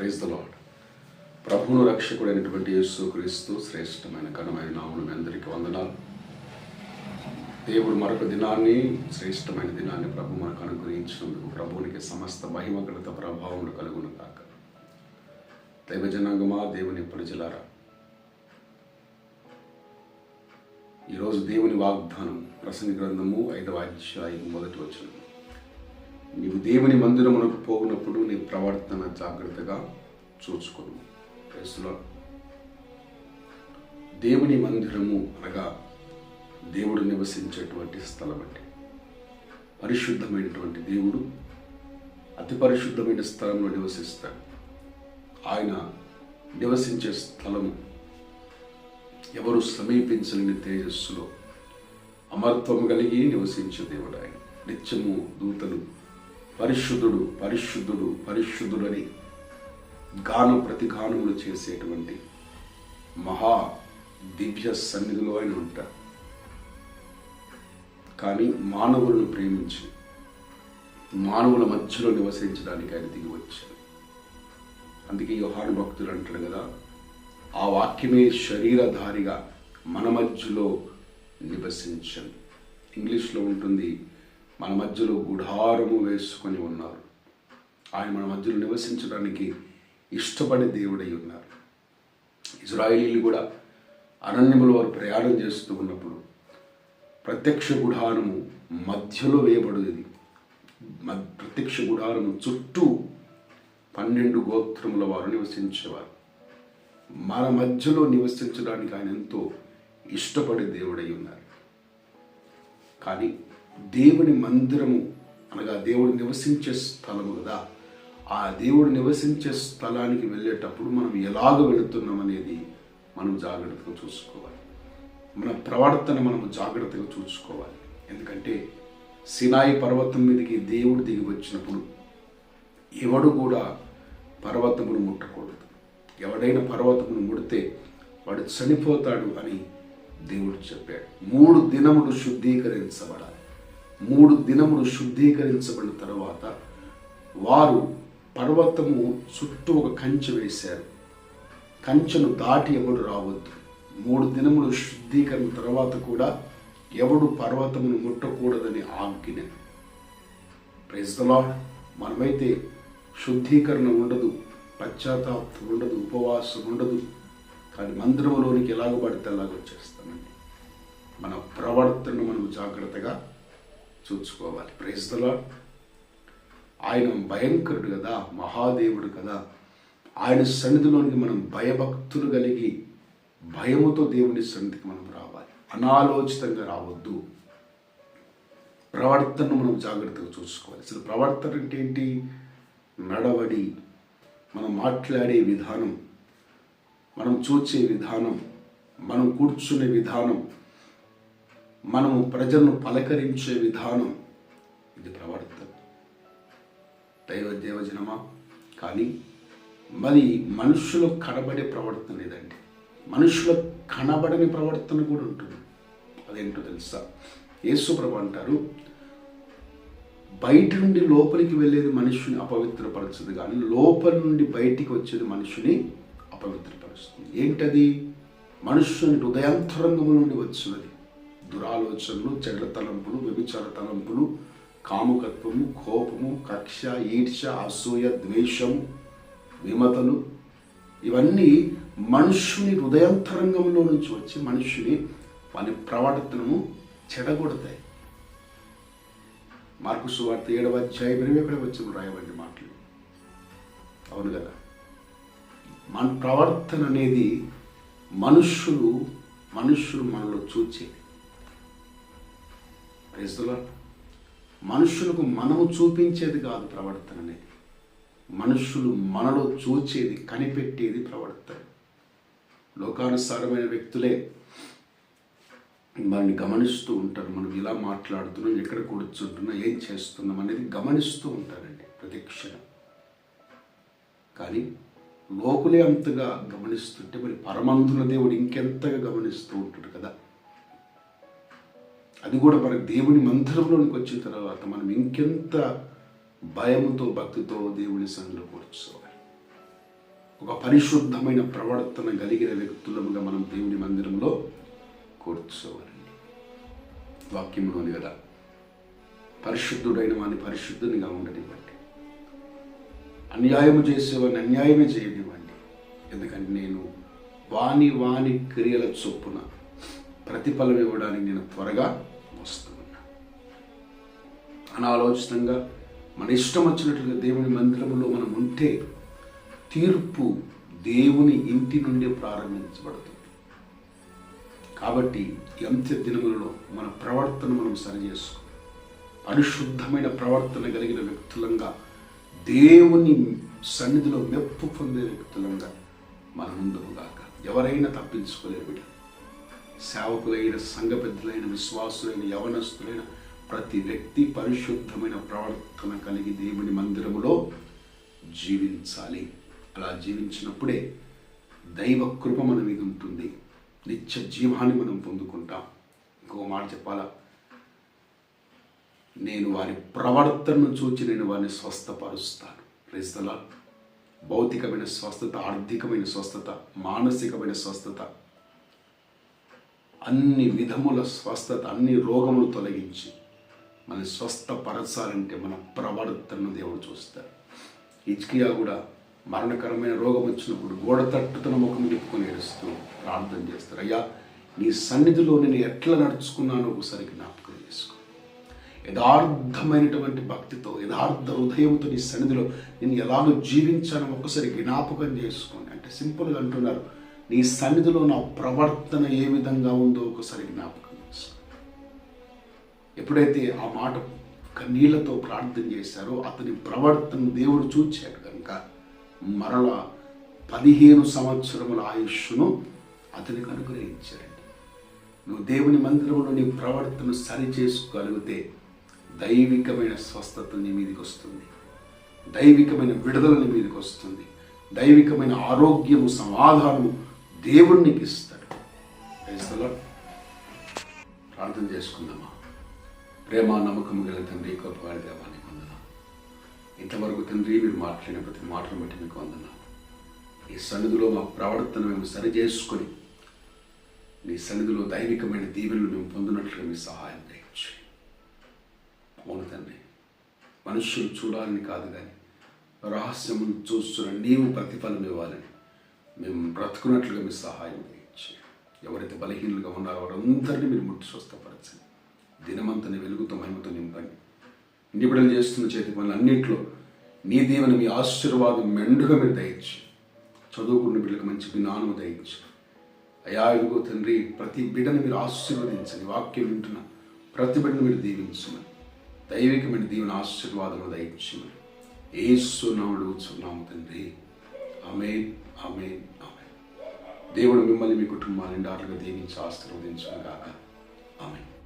Praise the lord. ప్రభువును రక్షకుడైనటువంటి యేసుక్రీస్తు శ్రేష్టమైన ఘనమైన నామమున మీ అందరికీ వందనాలు. దేవుడు మరొక దినాన్ని, శ్రేష్టమైన దినాన్ని ప్రభు మనకు అనుగ్రహించినందుకు ప్రభువునికి సమస్త మహిమ ఘనత ప్రభావములు కలుగును కాక. దైవ జనాంగమా, దేవుని ప్రజలారా, ఈరోజు దేవుని వాగ్దానం ప్రసంగి గ్రంథము 5వ అధ్యాయం 1వ వచనం. నీవు దేవుని మందిరమునకు పోవునప్పుడు నీ ప్రవర్తన జాగ్రత్తగా చూచుకొను. ప్రైజ్లో దేవుని మందిరము అనగా దేవుడు నివసించేటువంటి స్థలం అండి. పరిశుద్ధమైనటువంటి దేవుడు అతి పరిశుద్ధమైన స్థలంలో నివసిస్తాడు. ఆయన నివసించే స్థలము ఎవరు సమీపించలేని తేజస్సులో అమర్త్వము కలిగి నివసించే దేవుడు. ఆయన నిత్యము దూతలు పరిశుద్ధుడు పరిశుద్ధుడు పరిశుద్ధుడని ప్రతిగానములు చేసేటువంటి మహా దివ్య సన్నిధిలో ఆయన ఉంటారు. కానీ మానవులను ప్రేమించి మానవుల మధ్యలో నివసించడానికి ఆయన దిగి వచ్చాడు. అందుకే యోహాను భక్తుడు అంటాడు కదా, ఆ వాక్యమే శరీరధారిగా మన మధ్యలో నివసించను. ఇంగ్లీష్లో ఉంటుంది, మన మధ్యలో గుడారము వేసుకొని ఉన్నారు. ఆయన మన మధ్యలో నివసించడానికి ఇష్టపడే దేవుడై ఉన్నారు. ఇజ్రాయేలీలు కూడా అరణ్యములో వారు ప్రయాణం చేస్తూ ఉన్నప్పుడు ప్రత్యక్ష గుడారము మధ్యలో వేయబడేది. ప్రత్యక్ష గుడారము చుట్టూ 12 గోత్రముల వారు నివసించేవారు. మన మధ్యలో నివసించడానికి ఆయన ఎంతో ఇష్టపడే దేవుడై ఉన్నారు. కానీ దేవుని మందిరము అనగా దేవుడు నివసించే స్థలము కదా, ఆ దేవుడు నివసించే స్థలానికి వెళ్ళేటప్పుడు మనం ఎలాగ వెళుతున్నాం అనేది మనం జాగ్రత్తగా చూసుకోవాలి. మన ప్రవర్తన మనం జాగ్రత్తగా చూసుకోవాలి. ఎందుకంటే సినాయి పర్వతం మీదకి దేవుడు దిగి వచ్చినప్పుడు ఎవడు కూడా పర్వతమును ముట్టకూడదు. ఎవడైనా పర్వతమును ముడితే వాడు చనిపోతాడు అని దేవుడు చెప్పాడు. 3 దినములు శుద్ధీకరించబడాలి. 3 దినములు శుద్ధీకరించబడిన తర్వాత వారు పర్వతము చుట్టూ ఒక కంచె వేశారు. కంచెను దాటి ఎవడు రావద్దు. 3 దినములు శుద్ధీకరణ తర్వాత కూడా ఎవడు పర్వతమును ముట్టకూడదని ఆజ్ఞ. Praise the Lord. మనమైతే శుద్ధీకరణ ఉండదు, పశ్చాత్తాపం ఉండదు, ఉపవాసం ఉండదు, కానీ మందిరంలోనికి ఎలాగ పడితే అలాగ వచ్చేస్తామండి. మన ప్రవర్తనను మనం జాగ్రత్తగా చూసుకోవాలి. Praise the Lord. ఆయన భయంకరుడు కదా, మహాదేవుడు కదా. ఆయన సన్నిధిలోనికి మనం భయభక్తులు కలిగి భయముతో దేవుని సన్నిధికి మనం రావాలి. అనాలోచితంగా రావద్దు. ప్రవర్తనను మనం జాగ్రత్తగా చూసుకోవాలి. అసలు ప్రవర్తన అంటే ఏంటి? నడవడి, మనం మాట్లాడే విధానం, మనం చూచే విధానం, మనం కూర్చునే విధానం, మనము ప్రజలను పలకరించే విధానం, ఇది ప్రవర్తన. దేవజనమా. కానీ మరి మనుషులకు కనబడే ప్రవర్తన లేదండి. మనుషులకు కనబడని ప్రవర్తన కూడా ఉంటుంది. అదేంటో తెలుసా? యేసు ప్రభు అంటారు, బయట నుండి లోపలికి వెళ్ళేది మనుషుని అపవిత్రపరచదు, కానీ లోపల నుండి బయటికి వచ్చేది మనుషుని అపవిత్రపరుస్తుంది. ఏంటది? మనుషుని హృదయాంతరంగము నుండి వచ్చినది దురాలోచనలు, చెడ్డ తలంపులు, వ్యభిచార తలంపులు, కాముకత్వము, కోపము, కక్ష, ఈర్ష్య, అసూయ, ద్వేషము, విమతలు, ఇవన్నీ మనుషుని హృదయాంతరంగంలో నుంచి వచ్చి మనుషుని వాని ప్రవర్తనను చెడగొడతాయి. మార్కు సువార్త 7వ అధ్యాయం 21వ వచనంలో రాయబడిన మాటలు. అవును కదా. మన ప్రవర్తన అనేది మనుషులు మనలో చూచేది. Praise the lord. మనుషులకు మనము చూపించేది కాదు ప్రవర్తన అనేది. మనుషులు మనలో చూచేది, కనిపెట్టేది ప్రవర్తన. లోకానుసారమైన వ్యక్తులే మనల్ని గమనిస్తూ ఉంటారు. మనం ఇలా మాట్లాడుతున్నాం, ఎక్కడ కూర్చుంటున్నాం, ఏం చేస్తున్నాం అనేది గమనిస్తూ ఉంటారండి ప్రతి క్షణం. కానీ లోకులే అంతగా గమనిస్తుంటే మరి పరమంతుల దేవుడు ఇంకెంతగా గమనిస్తూ ఉంటాడు కదా. అది కూడా మనకు దేవుని మందిరంలోనికి వచ్చిన తర్వాత మనం ఇంకెంత భయముతో భక్తితో దేవుని సన్నిధిలో కూర్చోవాలి. ఒక పరిశుద్ధమైన ప్రవర్తన కలిగిన వ్యక్తులముగా మనం దేవుని మందిరంలో కూర్చోవాలండి. వాక్యంలో ఉంది కదా, పరిశుద్ధుడైన వాడిని పరిశుద్ధునిగా ఉండనివ్వండి, అన్యాయము చేసేవాడిని అన్యాయమే చేయనివ్వండి, ఎందుకంటే నేను వాని క్రియల చొప్పున ప్రతిఫలం ఇవ్వడానికి నేను త్వరగా వస్తున్నా. అనాలోచితంగా మన ఇష్టం వచ్చినట్లుగా దేవుని మందిరంలో మనం ఉంటే తీర్పు దేవుని ఇంటి నుండి ప్రారంభించబడుతుంది. కాబట్టి ఈ అంత్య దినములలో మన ప్రవర్తన మనం సరిచేసుకో, పరిశుద్ధమైన ప్రవర్తన కలిగిన వ్యక్తులంగా, దేవుని సన్నిధిలో మెప్పు పొందే వ్యక్తులంగా మన ముందుగాక. ఎవరైనా తప్పించుకోలేరు బిడ్డ. సేవకులైన, సంఘ పెద్దలైన, విశ్వాసులైన, యవనస్తులైన ప్రతి వ్యక్తి పరిశుద్ధమైన ప్రవర్తన కలిగి దేవుని మందిరములో జీవించాలి. అలా జీవించినప్పుడే దైవ కృప మన మీద ఉంటుంది, నిత్య జీవాన్ని మనం పొందుకుంటాం. ఇంకో మాట చెప్పాలా, నేను వారి ప్రవర్తనను చూచి నేను వారిని స్వస్థపరుస్తాను. Praise the lord. భౌతికమైన స్వస్థత, ఆర్థికమైన స్వస్థత, మానసికమైన స్వస్థత, అన్ని విధముల స్వస్థత, అన్ని రోగములు తొలగించి మన స్వస్థపరచాలంటే మన ప్రవర్తనను దేవుడు చూస్తాడు. హిజ్కియా కూడా మరణకరమైన రోగం వచ్చినప్పుడు గోడ తట్టుతున్న ముఖం చెప్పుకొని ఏడుస్తూ ప్రార్థన చేస్తారు, అయ్యా నీ సన్నిధిలో నేను ఎట్లా నడుచుకున్నానో ఒకసారి జ్ఞాపకం చేసుకో. యథార్థమైనటువంటి భక్తితో, యథార్థ హృదయంతో నీ సన్నిధిలో నేను ఎలాగో జీవించానో ఒక్కసారి జ్ఞాపకం చేసుకోండి. అంటే సింపుల్గా అంటున్నారు, నీ సన్నిధిలో నా ప్రవర్తన ఏ విధంగా ఉందో ఒకసారి జ్ఞాపకం చేసుకో. ఎప్పుడైతే ఆ మాట కన్నీళ్లతో ప్రార్థన చేశారో అతని ప్రవర్తన దేవుడు చూచాడు కనుక మరలా 15 సంవత్సరముల ఆయుష్ను అతనికి అనుగ్రహించారండి. నువ్వు దేవుని మందిరంలో నీ ప్రవర్తన సరి చేసుకోగలిగితే దైవికమైన స్వస్థత నీ మీదకి వస్తుంది, దైవికమైన విడుదల నీ మీదకి వస్తుంది, దైవికమైన ఆరోగ్యము, సమాధానము దేవుడు నీకు ఇస్తాడు. ప్రార్థన చేసుకుందామా. ప్రేమ నమ్మకము గల తండ్రి, గొప్పవాడి దేవానికి వందనాలు. ఇంతవరకు తండ్రి మీరు మాట్లాడిన ప్రతి మాటను బట్టి మీకు వందనాలు. ఈ సన్నిధిలో మా ప్రవర్తన మేము సరి చేసుకొని నీ సన్నిధిలో దైవికమైన దీవెనలు మేము పొందినట్లుగా మీ సహాయం దయచేయండి. అవును తండ్రి, మనుషులు చూడాలని కాదు కానీ రహస్యమును చూస్తున్న నీవు ప్రతిఫలం ఇవ్వాలని మేము బ్రతుకున్నట్లుగా మీ సహాయం దయచేయండి. ఎవరైతే బలహీనులుగా ఉన్నారో వారందరినీ మీరు ముట్టి స్వస్థపరచండి. దినమంతని వెలుగుతో మహిమతో నింపండి. నిబిడలు చేస్తున్న చేతి పనులు అన్నింటిలో నీ దీవెన, మీ ఆశీర్వాదం మెండుగా మీరు దయచి, చదువుకున్న బిడ్డలకు మంచి జ్ఞానము దయచి, అయా ఇదిగో తండ్రి ప్రతి బిడ్డను మీరు ఆశీర్వదించండి. వాక్యం వింటున్న ప్రతి బిడ్డను మీరు దీవించమని, దైవికమైన దీవెన ఆశీర్వాదము దయచేయమని యేసు నామములో అడుగుచున్నాము తండ్రి. ఆమేన్, ఆమేన్, ఆమేన్. దేవుడు మిమ్మల్ని మీ కుటుంబాన్ని నిండారుగా దీవించి ఆశీర్వదించును గాక. ఆమేన్.